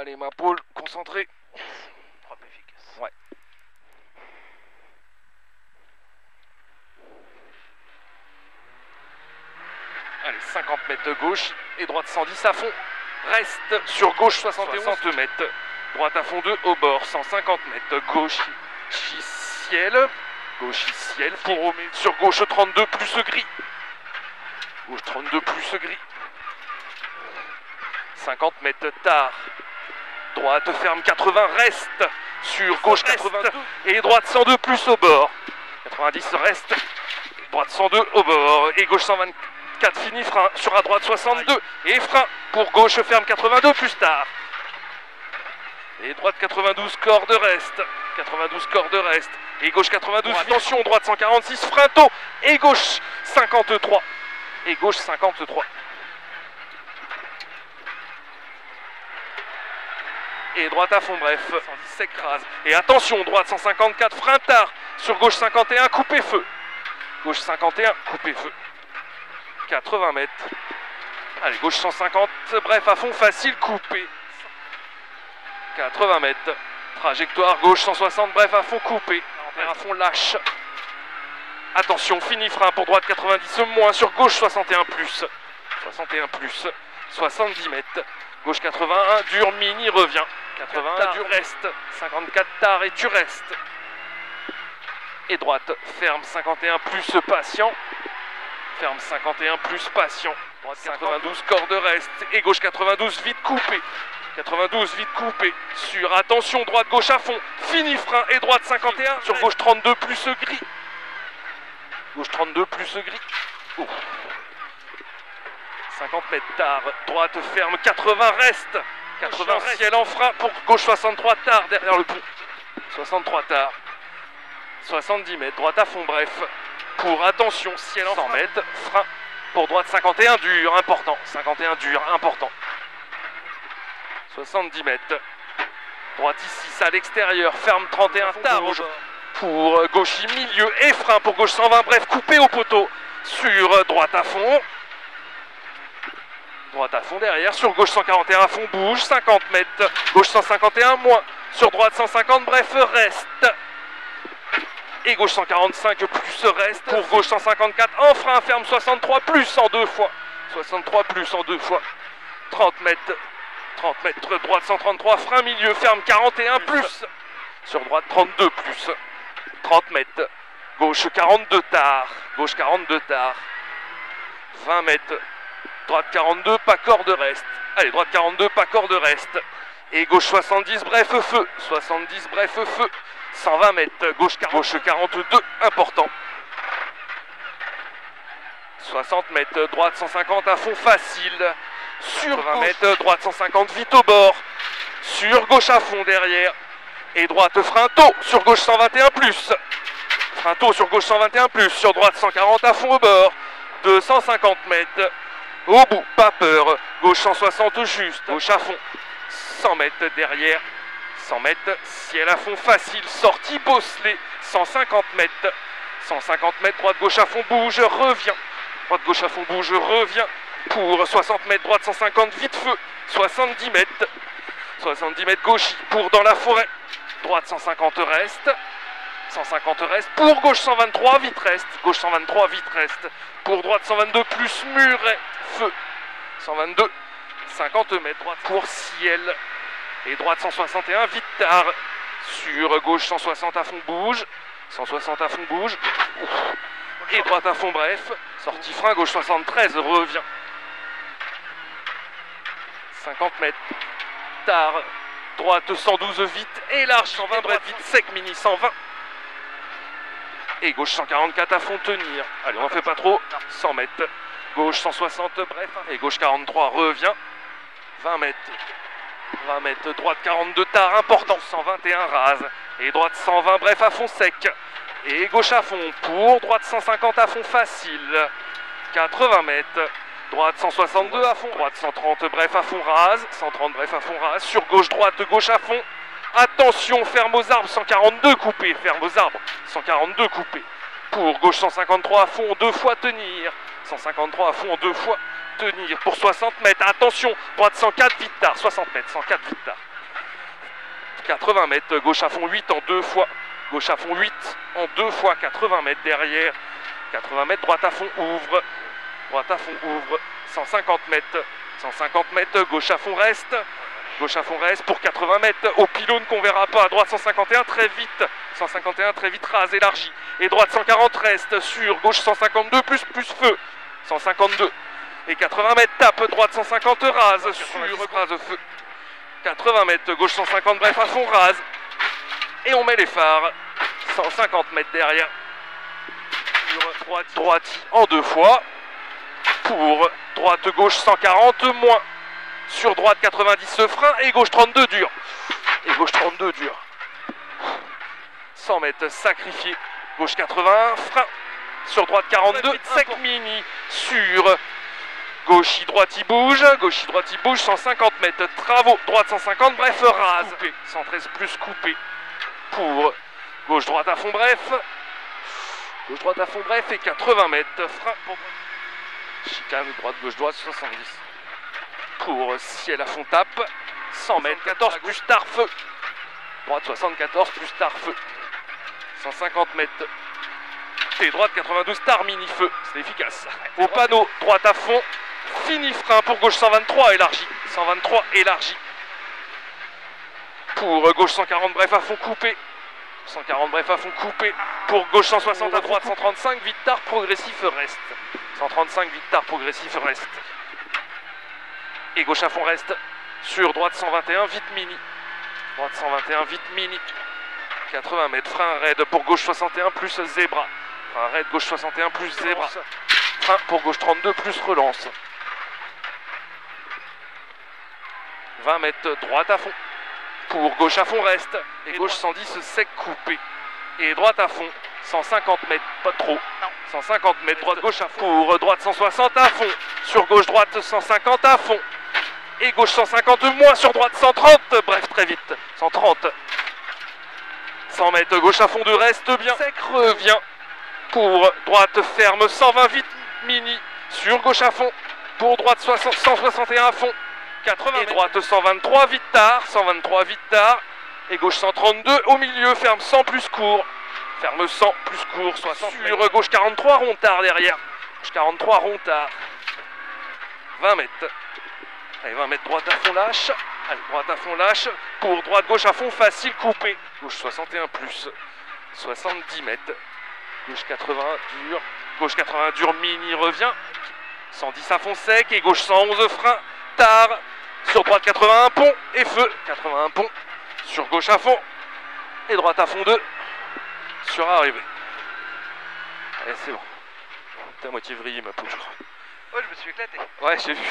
Allez, ma pole, concentré. Frappe efficace. Ouais. Allez, 50 mètres gauche et droite 110 à fond. Reste sur gauche 71 60 mètres. Droite à fond 2 au bord 150 mètres. Gauche ciel. Gauche ciel. Pour sur gauche 32 plus gris. Gauche 32 plus gris. 50 mètres tard. Droite ferme 80 reste. Sur gauche 82 et droite 102 plus au bord. 90 reste. Droite 102 au bord et gauche 124 fini frein sur à droite 62 et frein pour gauche ferme 82 plus tard. Et droite 92 corde reste. 92 corde reste et gauche 92 attention droite 146 frein tôt et gauche 53 et gauche 53. Et droite à fond, bref, 110 sec rase. Et attention, droite 154, frein tard. Sur gauche 51, coupé feu. Gauche 51, coupé feu. 80 mètres. Allez, gauche 150, bref, à fond, facile, coupé. 80 mètres. Trajectoire, gauche 160, bref, à fond, coupé. À fond, lâche. Attention, fini frein pour droite 90 moins. Sur gauche 61 plus. 61 plus. 70 mètres. Gauche 81, dur, mini, revient. 81, dur, reste. 54 tard et tu restes. Et droite, ferme 51 plus patient. Ferme 51 plus patient. Droite 92, corde reste. Et gauche 92, vite coupé. 92, vite coupé. Sur, attention, droite, gauche à fond. Fini frein et droite 51. Sur gauche 32 plus gris. Gauche 32 plus gris. Ouf. 50 mètres tard, droite ferme, 80 reste. 80 ciel en frein pour gauche 63 tard derrière le pont. 63 tard. 70 mètres, droite à fond, bref. Pour attention, ciel en 100 mètres, frein pour droite 51 dur, important. 51 dur, important. 70 mètres. Droite ici, à l'extérieur, ferme 31 tard. Pour gauche milieu et frein pour gauche 120, bref, coupé au poteau. Sur droite à fond. Droite à fond derrière, sur gauche 141 à fond, bouge, 50 mètres, gauche 151 moins, sur droite 150, bref, reste. Et gauche 145 plus reste, pour gauche 154, en frein, ferme 63 plus en deux fois. 63 plus en deux fois. 30 mètres, droite 133, frein milieu, ferme 41 plus. Sur droite 32 plus. 30 mètres, gauche 42 tard, gauche 42 tard. 20 mètres. Droite 42, pas corde reste. Allez, droite 42, pas corde reste. Et gauche 70, bref feu. 70, bref feu. 120 mètres, gauche 42, important. 60 mètres, droite 150 à fond facile. Sur 20 mètres, droite 150, vite au bord. Sur gauche à fond derrière. Et droite frein tôt, sur gauche 121 plus. Frein tôt sur gauche 121 plus. Sur droite 140 à fond au bord. 250 mètres. Au bout, pas peur, gauche 160 juste, gauche à fond, 100 mètres derrière, 100 mètres, ciel à fond facile, sortie bosselée, 150 mètres, 150 mètres, droite gauche à fond, bouge, revient, droite gauche à fond, bouge, revient, pour 60 mètres, droite 150, vite feu, 70 mètres gauche, pour dans la forêt, droite 150 reste, 150 reste, pour gauche 123, vite reste, gauche 123, vite reste, pour droite 122 plus muret, feu, 122, 50 mètres, droite pour ciel, et droite 161, vite tard, sur gauche 160 à fond, bouge, 160 à fond, bouge, et droite à fond, bref, sortie frein, gauche 73, revient, 50 mètres, tard, droite 112, vite, et large, 120, bref, vite, sec, mini, 120, et gauche 144 à fond, tenir, allez, on n'en fait pas trop, 100 mètres, gauche 160, bref, et gauche 43, revient, 20 mètres, droite 42 tard, important, 121 rase, et droite 120, bref, à fond sec, et gauche à fond, pour droite 150 à fond facile, 80 mètres, droite 162 à fond, droite 130, bref, à fond rase, 130, bref, à fond rase, sur gauche, droite, gauche à fond, attention, ferme aux arbres, 142 coupé, ferme aux arbres, 142 coupé, pour gauche 153 à fond, deux fois tenir, 153 à fond en 2 fois. Tenir pour 60 mètres. Attention, droite 104, vite tard. 60 mètres, 104, vite tard. 80 mètres, gauche à fond 8 en 2 fois. Gauche à fond 8 en 2 fois. 80 mètres derrière. 80 mètres, droite à fond ouvre. Droite à fond ouvre. 150 mètres. 150 mètres, gauche à fond reste. Gauche à fond reste pour 80 mètres. Au pylône qu'on verra pas. Droite 151 très vite. 151 très vite, rase, élargie. Et droite 140 reste sur. Gauche 152 plus feu. 152. Et 80 mètres tape. Droite 150 rase sur. Rase feu. 80 mètres. Gauche 150 bref à fond rase. Et on met les phares. 150 mètres derrière. Sur droite en 2 fois. Pour droite gauche 140 moins. Sur droite 90 frein et gauche 32 dur. Et gauche 32 dur. 100 mètres sacrifié. Gauche 81 frein. Sur droite 42 sec mini. Sur gauche droite il bouge. Gauche droite il bouge. 150 mètres travaux. Droite 150 bref rase. Coupé. 113 plus coupé. Pour gauche droite à fond bref. Gauche droite à fond bref et 80 mètres frein pour chicane droite gauche droite 70. Pour ciel à fond tape. 100 mètres 14 plus tard feu. Droite 74 plus tard feu. 150 mètres. Et droite 92 tard mini feu. C'est efficace. Au panneau droite à fond. Fini frein pour gauche 123 élargi. 123 élargi. Pour gauche 140 bref à fond coupé. 140 bref à fond coupé. Pour gauche 160 à droite 135 vite tard progressif reste. 135 vite tard progressif reste. Et gauche à fond reste. Sur droite 121 vite mini. Droite 121 vite mini. 80 mètres frein raide pour gauche 61 plus zébra. Frein raide gauche 61 plus zébra. Frein pour gauche 32 plus relance. 20 mètres droite à fond. Pour gauche à fond reste. Et gauche 110 sec coupé. Et droite à fond. 150 mètres, pas trop. 150 mètres droite gauche à fond. Pour droite 160 à fond. Sur gauche droite 150 à fond. Et gauche 150 moins sur droite 130. Bref très vite. 130. 100 mètres gauche à fond de reste bien. Sec revient. Pour droite ferme 120 vite mini. Sur gauche à fond. Pour droite 161 à fond. 80 et droite 123 vite tard. 123 vite tard. Et gauche 132 au milieu. Ferme 100 plus court. Ferme 100 plus court. 60 sur gauche 43 rond tard derrière. Gauche 43 rond tard. 20 mètres. Allez 20 mètres droite à fond lâche. Allez droite à fond lâche. Pour droite gauche à fond facile coupé. Gauche 61 plus. 70 mètres. Gauche 80 dur. Gauche 80 dur mini revient. 110 à fond sec. Et gauche 111 frein tard. Sur droite 81 pont et feu. 81 pont. Sur gauche à fond. Et droite à fond 2. Sur arrivée. Allez c'est bon. T'es à moitié vrillé ma poudre. Ouais je me suis éclaté. Ouais j'ai vu.